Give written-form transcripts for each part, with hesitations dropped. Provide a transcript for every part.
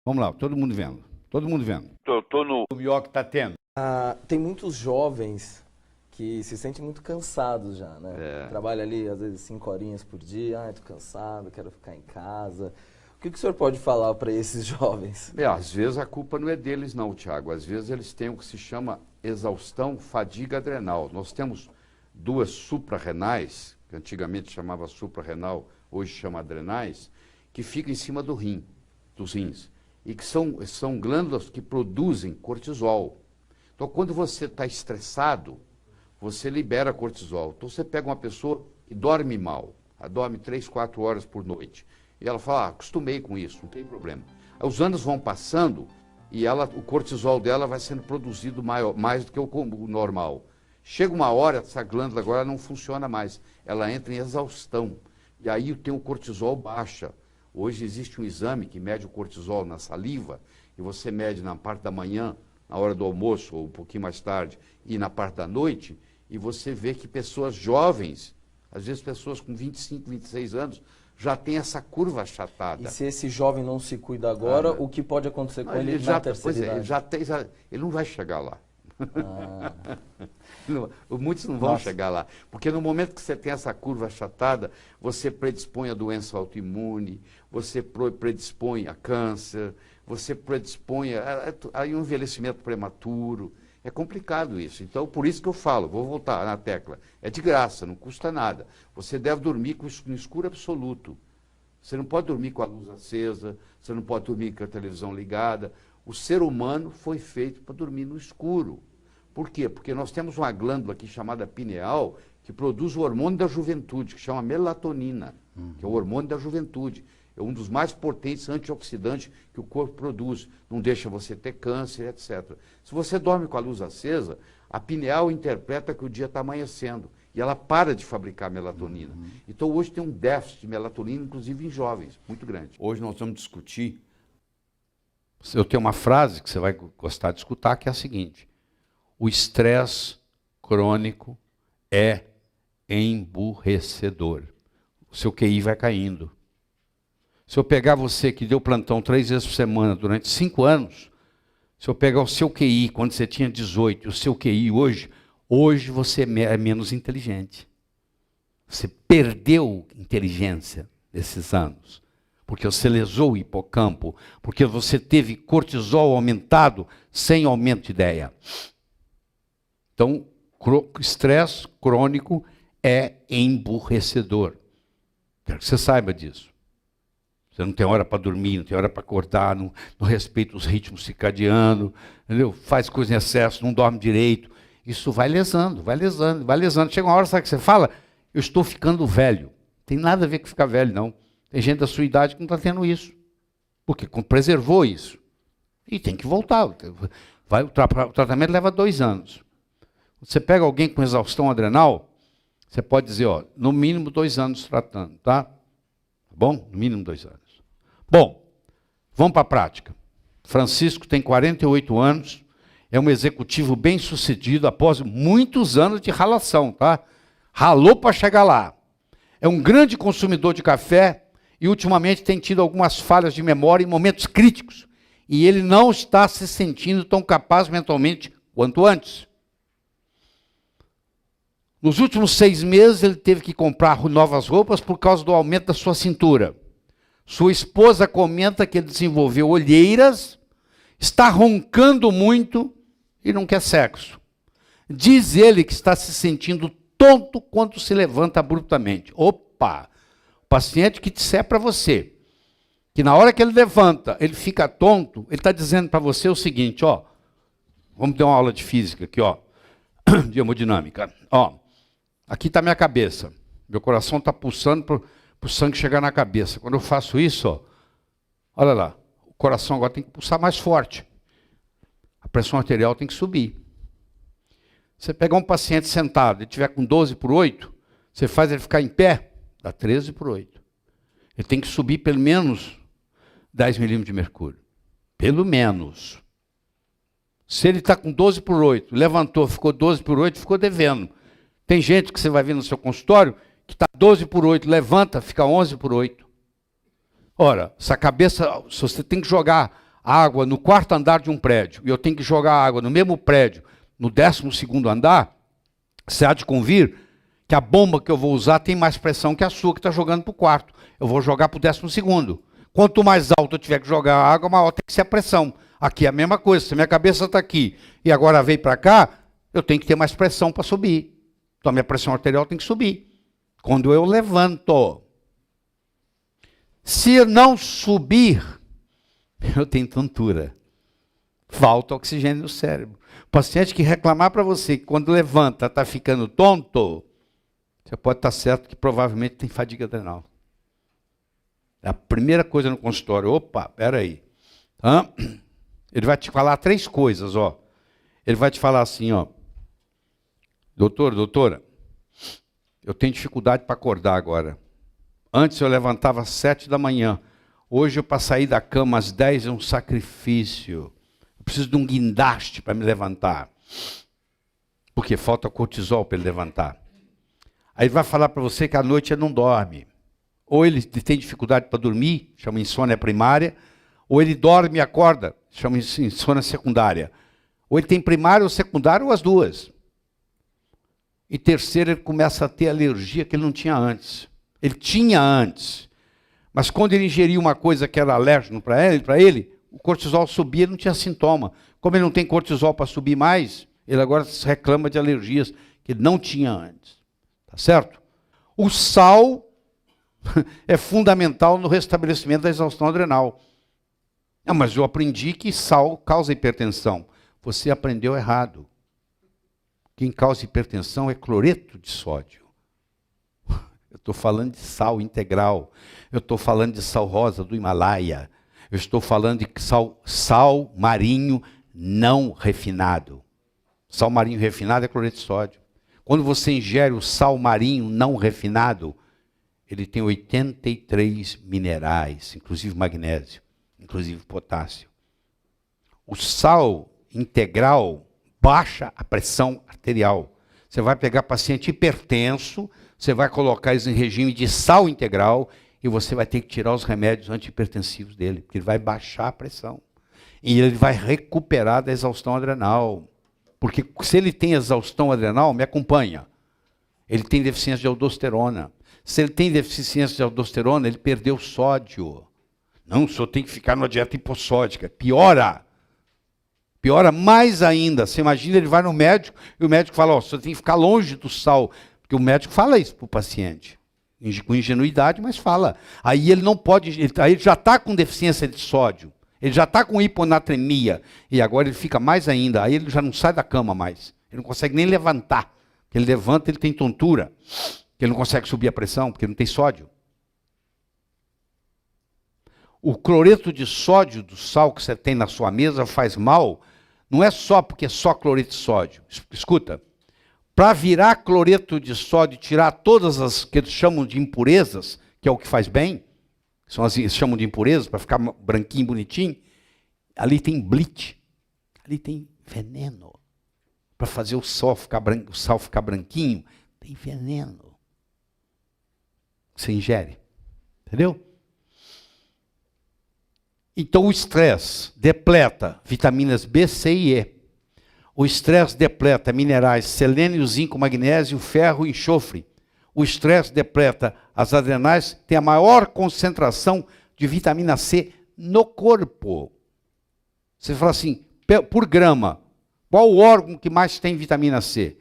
Vamos lá, todo mundo vendo. Todo mundo vendo. Tô no... O melhor que está tendo. Tem muitos jovens que se sentem muito cansados já, né? Trabalha ali, às vezes, 5 horinhas por dia. Tô cansado, quero ficar em casa. O que o senhor pode falar para esses jovens? Às vezes a culpa não é deles não, Tiago. Às vezes eles têm o que se chama exaustão, fadiga adrenal. Nós temos duas suprarrenais, que antigamente chamava suprarrenal, hoje chama adrenais, que ficam em cima do rim, dos rins, e que são glândulas que produzem cortisol. Então, quando você está estressado, você libera cortisol. Então, você pega uma pessoa que dorme mal, ela dorme 3, 4 horas por noite, e ela fala, acostumei com isso, não tem problema. Aí, os anos vão passando e o cortisol dela vai sendo produzido mais do que o normal. Chega uma hora, essa glândula agora não funciona mais, ela entra em exaustão, e aí o cortisol baixa. Hoje existe um exame que mede o cortisol na saliva, e você mede na parte da manhã, na hora do almoço, ou um pouquinho mais tarde, e na parte da noite, e você vê que pessoas jovens, às vezes pessoas com 25, 26 anos, já tem essa curva achatada. E se esse jovem não se cuida agora, o que pode acontecer com ele na terceira idade? Ele não vai chegar lá. Muitos não vão chegar lá, porque no momento que você tem essa curva achatada, você predispõe a doença autoimune, você predispõe a câncer, você predispõe a um envelhecimento prematuro. É complicado isso. Então, por isso que eu falo, vou voltar na tecla, é de graça, não custa nada. Você deve dormir no escuro absoluto. Você não pode dormir com a luz acesa, você não pode dormir com a televisão ligada. O ser humano foi feito para dormir no escuro. Por quê? Porque nós temos uma glândula aqui chamada pineal, que produz o hormônio da juventude, que chama melatonina, que é o hormônio da juventude. É um dos mais potentes antioxidantes que o corpo produz. Não deixa você ter câncer, etc. Se você dorme com a luz acesa, a pineal interpreta que o dia está amanhecendo. E ela para de fabricar melatonina. Então hoje tem um déficit de melatonina, inclusive em jovens, muito grande. Hoje nós vamos discutir. Eu tenho uma frase que você vai gostar de escutar, que é a seguinte: o estresse crônico é emburrecedor. O seu QI vai caindo. Se eu pegar você que deu plantão 3 vezes por semana durante 5 anos, se eu pegar o seu QI quando você tinha 18 e o seu QI hoje você é menos inteligente. Você perdeu inteligência nesses anos, porque você lesou o hipocampo, porque você teve cortisol aumentado sem aumento de ideia. Então, estresse crônico é emburrecedor. Quero que você saiba disso. Você não tem hora para dormir, não tem hora para acordar, não respeita os ritmos circadianos, entendeu? Faz coisa em excesso, não dorme direito. Isso vai lesando, vai lesando, vai lesando. Chega uma hora, sabe o que você fala? Eu estou ficando velho. Tem nada a ver com ficar velho, não. Tem gente da sua idade que não está tendo isso. Porque preservou isso. E tem que voltar. O tratamento leva 2 anos. Você pega alguém com exaustão adrenal, você pode dizer, no mínimo 2 anos tratando, tá? Tá bom? No mínimo 2 anos. Bom, vamos para a prática. Francisco tem 48 anos, é um executivo bem-sucedido após muitos anos de ralação, tá? Ralou para chegar lá. É um grande consumidor de café e ultimamente tem tido algumas falhas de memória em momentos críticos. E ele não está se sentindo tão capaz mentalmente quanto antes. Nos últimos 6 meses, ele teve que comprar novas roupas por causa do aumento da sua cintura. Sua esposa comenta que ele desenvolveu olheiras, está roncando muito e não quer sexo. Diz ele que está se sentindo tonto quando se levanta abruptamente. Opa! O paciente que disser para você que na hora que ele levanta, ele fica tonto, ele está dizendo para você o seguinte, vamos ter uma aula de física aqui, de hemodinâmica. Aqui está minha cabeça. Meu coração está pulsando para o sangue chegar na cabeça. Quando eu faço isso, olha lá, o coração agora tem que pulsar mais forte. A pressão arterial tem que subir. Você pegar um paciente sentado e tiver com 12/8, você faz ele ficar em pé, dá 13/8. Ele tem que subir pelo menos 10 milímetros de mercúrio. Pelo menos. Se ele está com 12/8, levantou, ficou 12/8, ficou devendo. Tem gente que você vai ver no seu consultório que está 12/8, levanta, fica 11/8. Ora, essa cabeça, você tem que jogar água no 4º andar de um prédio, e eu tenho que jogar água no mesmo prédio, no 12º andar, você há de convir que a bomba que eu vou usar tem mais pressão que a sua que está jogando para o 4º. Eu vou jogar para o 12º. Quanto mais alto eu tiver que jogar a água, maior tem que ser a pressão. Aqui é a mesma coisa, se minha cabeça está aqui e agora veio para cá, eu tenho que ter mais pressão para subir. Então a minha pressão arterial tem que subir. Quando eu levanto. Se não subir, eu tenho tontura. Falta oxigênio no cérebro. O paciente que reclamar para você que quando levanta está ficando tonto, você pode estar certo que provavelmente tem fadiga adrenal. É a primeira coisa no consultório. Opa, peraí. Ele vai te falar 3 coisas, ó. Ele vai te falar assim, ó. Doutora, eu tenho dificuldade para acordar agora. Antes eu levantava às 7 da manhã. Hoje eu para sair da cama às 10 é um sacrifício. Eu preciso de um guindaste para me levantar. Porque falta cortisol para ele levantar. Aí ele vai falar para você que à noite ele não dorme. Ou ele tem dificuldade para dormir, chama insônia primária, ou ele dorme e acorda, chama insônia secundária. Ou ele tem primária ou secundária, ou as duas. E terceiro, ele começa a ter alergia que ele não tinha antes. Ele tinha antes. Mas quando ele ingeria uma coisa que era alérgeno para ele, o cortisol subia e não tinha sintoma. Como ele não tem cortisol para subir mais, ele agora reclama de alergias que ele não tinha antes. Tá certo? O sal é fundamental no restabelecimento da exaustão adrenal. Mas eu aprendi que sal causa hipertensão. Você aprendeu errado. Quem causa hipertensão é cloreto de sódio. Eu estou falando de sal integral. Eu estou falando de sal rosa do Himalaia. Eu estou falando de sal marinho não refinado. Sal marinho refinado é cloreto de sódio. Quando você ingere o sal marinho não refinado, ele tem 83 minerais, inclusive magnésio, inclusive potássio. O sal integral baixa a pressão arterial. Você vai pegar paciente hipertenso, você vai colocar eles em regime de sal integral e você vai ter que tirar os remédios antihipertensivos dele, porque ele vai baixar a pressão. E ele vai recuperar da exaustão adrenal. Porque se ele tem exaustão adrenal, me acompanha. Ele tem deficiência de aldosterona. Se ele tem deficiência de aldosterona, ele perdeu sódio. Não, o senhor tem que ficar numa dieta hipossódica. Piora. Piora mais ainda. Você imagina, ele vai no médico e o médico fala, ó, o senhor tem que ficar longe do sal. Porque o médico fala isso para o paciente. Com ingenuidade, mas fala. Aí ele não pode, aí ele já está com deficiência de sódio. Ele já está com hiponatremia. E agora ele fica mais ainda. Aí ele já não sai da cama mais. Ele não consegue nem levantar. Porque ele levanta, ele tem tontura. Ele não consegue subir a pressão, porque não tem sódio. O cloreto de sódio do sal que você tem na sua mesa faz mal, não é só porque é só cloreto de sódio. Escuta, para virar cloreto de sódio, tirar todas as que eles chamam de impurezas, que é o que faz bem, são as que chamam de impurezas, para ficar branquinho, bonitinho, ali tem bleach, ali tem veneno. Para fazer o sal ficar branquinho, tem veneno. Você ingere. Entendeu? Então o estresse depleta vitaminas B, C e E. O estresse depleta minerais selênio, zinco, magnésio, ferro e enxofre. O estresse depleta as adrenais, tem a maior concentração de vitamina C no corpo. Você fala assim, por grama, qual o órgão que mais tem vitamina C?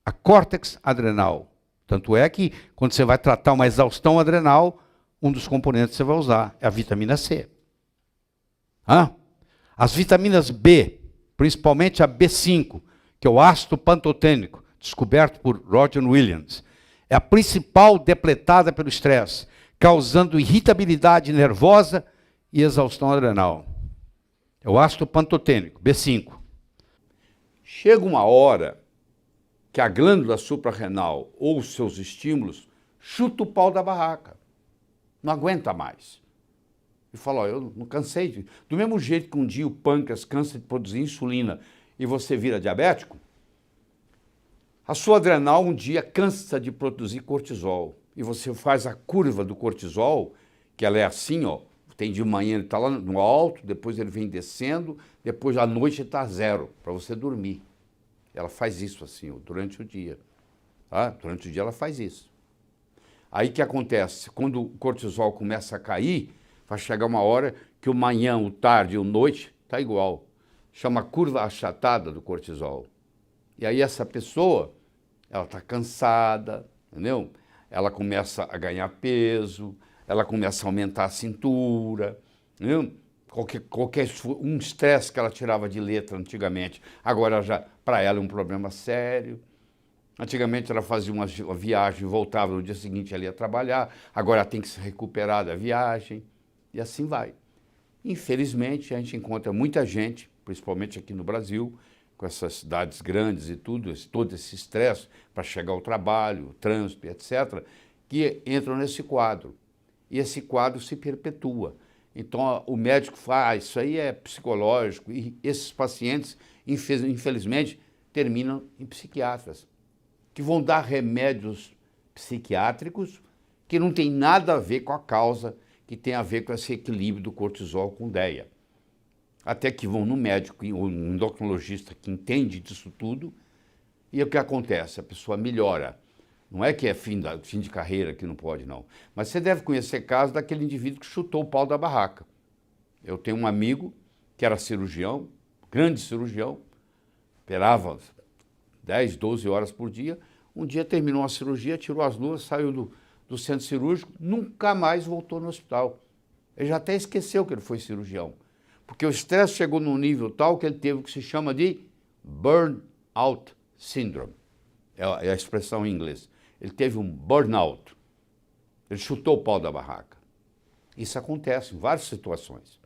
A córtex adrenal. Tanto é que, quando você vai tratar uma exaustão adrenal, um dos componentes que você vai usar é a vitamina C. As vitaminas B, principalmente a B5, que é o ácido pantotênico, descoberto por Roger Williams, é a principal depletada pelo estresse, causando irritabilidade nervosa e exaustão adrenal. É o ácido pantotênico, B5. Chega uma hora que a glândula suprarrenal ou os seus estímulos chuta o pau da barraca. Não aguenta mais. E fala, ó, eu não cansei. Do mesmo jeito que um dia o pâncreas cansa de produzir insulina e você vira diabético, a sua adrenal um dia cansa de produzir cortisol. E você faz a curva do cortisol, que ela é assim, ó, Tem de manhã ele está lá no alto, depois ele vem descendo, depois à noite ele está zero, para você dormir. Ela faz isso assim, durante o dia. Tá? Durante o dia ela faz isso. Aí o que acontece? Quando o cortisol começa a cair, vai chegar uma hora que o manhã, o tarde e o noite está igual. Chama curva achatada do cortisol. E aí essa pessoa, ela está cansada, entendeu? Ela começa a ganhar peso, ela começa a aumentar a cintura, entendeu? Um estresse que ela tirava de letra antigamente, agora já para ela é um problema sério. Antigamente ela fazia uma viagem, voltava no dia seguinte ela ia trabalhar, agora ela tem que se recuperar da viagem, e assim vai. Infelizmente a gente encontra muita gente, principalmente aqui no Brasil, com essas cidades grandes e tudo, todo esse estresse para chegar ao trabalho, trânsito, etc., que entram nesse quadro. E esse quadro se perpetua. Então, o médico fala, isso aí é psicológico, e esses pacientes, infelizmente, terminam em psiquiatras, que vão dar remédios psiquiátricos que não tem nada a ver com a causa, que tem a ver com esse equilíbrio do cortisol com DEA. Até que vão no médico, ou no endocrinologista que entende disso tudo, e o que acontece? A pessoa melhora. Não é que é fim de carreira, que não pode, não. Mas você deve conhecer casos daquele indivíduo que chutou o pau da barraca. Eu tenho um amigo que era cirurgião, grande cirurgião, operava 10, 12 horas por dia. Um dia terminou a cirurgia, tirou as luvas, saiu do centro cirúrgico, nunca mais voltou no hospital. Ele já até esqueceu que ele foi cirurgião. Porque o estresse chegou num nível tal que ele teve o que se chama de burnout syndrome. É a expressão em inglês. Ele teve um burnout. Ele chutou o pau da barraca. Isso acontece em várias situações.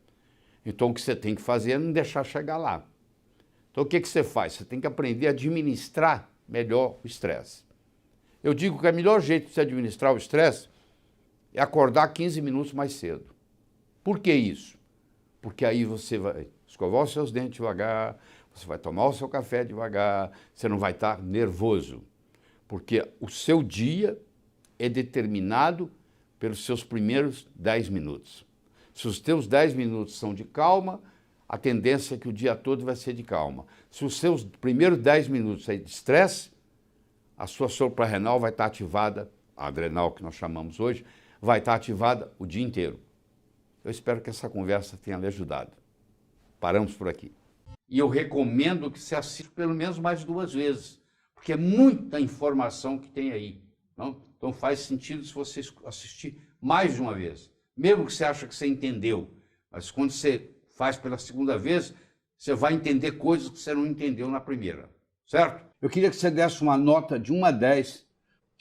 Então o que você tem que fazer é não deixar chegar lá. Então o que você faz? Você tem que aprender a administrar melhor o estresse. Eu digo que o melhor jeito de você administrar o estresse é acordar 15 minutos mais cedo. Por que isso? Porque aí você vai escovar os seus dentes devagar, você vai tomar o seu café devagar, você não vai estar nervoso. Porque o seu dia é determinado pelos seus primeiros 10 minutos. Se os teus 10 minutos são de calma, a tendência é que o dia todo vai ser de calma. Se os seus primeiros 10 minutos é de estresse, a sua suprarrenal vai estar ativada, a adrenal que nós chamamos hoje, vai estar ativada o dia inteiro. Eu espero que essa conversa tenha lhe ajudado. Paramos por aqui. E eu recomendo que você assista pelo menos mais 2 vezes, porque é muita informação que tem aí. Não? Então faz sentido se você assistir mais de uma vez. Mesmo que você acha que você entendeu, mas quando você faz pela segunda vez, você vai entender coisas que você não entendeu na primeira. Certo? Eu queria que você desse uma nota de 1 a 10.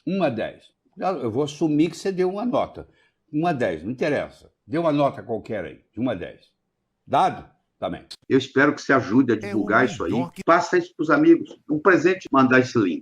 1 a 10. Eu vou assumir que você deu uma nota. 1 a 10, não interessa. Dê uma nota qualquer aí, de 1 a 10. Dado? Também. Eu espero que você ajude a divulgar isso aí. Passa isso para os amigos. Um presente, mandar esse link.